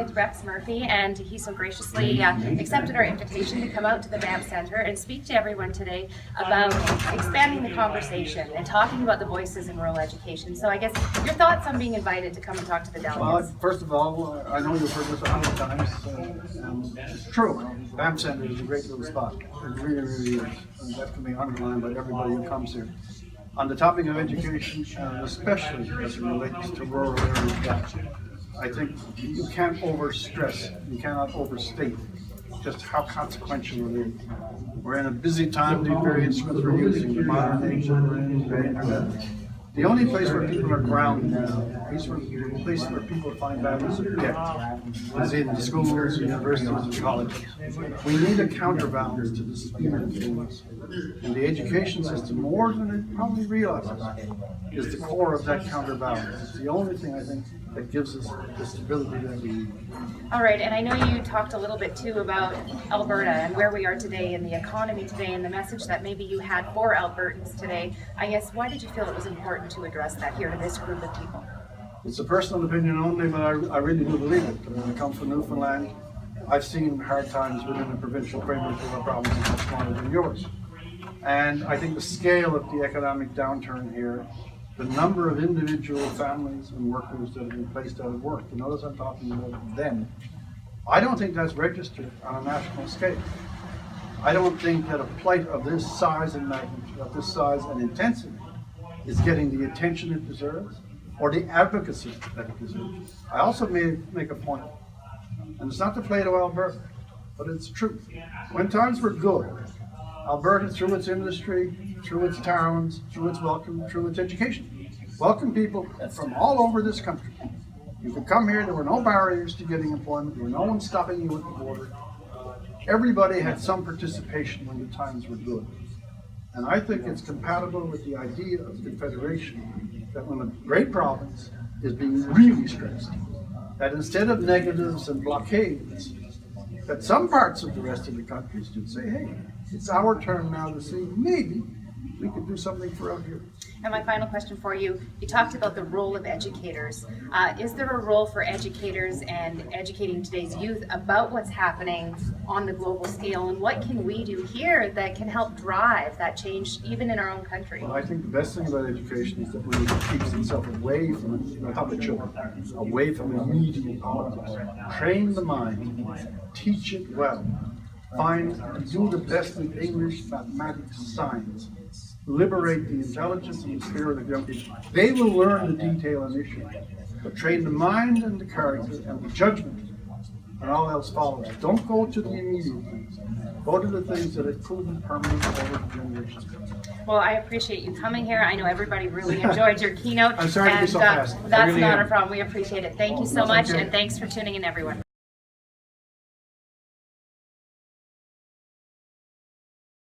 with Rex Murphy, and he so graciously accepted our invitation to come out to the Banff Centre and speak to everyone today about expanding the conversation and talking about the voices in rural education. So I guess your thoughts on being invited to come and talk to the delegates. Well, first of all, I know you've heard this 100 times, and it's true. Banff Centre is a great little spot. It really, really is. And that can be underlined by everybody who comes here. On the topic of education, especially as it relates to rural areas, I think you can't overstress, you cannot overstate just how consequential it is. We're in a busy time, the various instruments we're using, the modern age that we're in today. The only place where people are grounded now, the place where people find values of depth, is in schools, universities, and colleges. We need a counterbalance to the speed of things. And the education system, more than it probably realizes, is the core of that counterbalance. It's the only thing, I think, that gives us the stability that we need. All right, and I know you talked a little bit too about Alberta and where we are today and the economy today and the message that maybe you had for Albertans today. I guess, why did you feel it was important to address that here to this group of people? It's a personal opinion only, but I really do believe it. When I come from Newfoundland, I've seen hard times within the provincial framework of our provinces much smaller than yours. And I think the scale of the economic downturn here, the number of individual families and workers that have been placed out of work, you notice I'm talking about them, I don't think that's registered on a national scale. I don't think that a plight of this size and magnitude, of this size and intensity, is getting the attention it deserves or the advocacy that it deserves. I also may make a point, and it's not to play to Alberta, but it's true. When times were good, Alberta, through its industry, through its towns, through its welcome, through its education, welcomed people from all over this country. You could come here, there were no barriers to getting employment, there were no one stopping you at the border. Everybody had some participation when the times were good. And I think it's compatible with the idea of confederation that when a great province is being really stressed, that instead of negatives and blockades, that some parts of the rest of the country should say, hey, it's our turn now to see maybe we could do something for out here. And my final question for you, you talked about the role of educators. Is there a role for educators and educating today's youth about what's happening on the global scale, and what can we do here that can help drive that change even in our own country? Well, I think the best thing about education is that when it keeps itself away from, I talk about children, away from immediate politics. Train the mind, teach it well, do the best in English, mathematics, science. Liberate the intelligence and the spirit of young people. They will learn the detail and issue, but train the mind and the character and the judgment, and all else follows. Don't go to the immediate things. Go to the things that have proven permanent over generations. Well, I appreciate you coming here. I know everybody really enjoyed your keynote. I'm sorry to be so fast. That's really not am. a problem. We appreciate it. Thank you so much, and thanks for tuning in, everyone.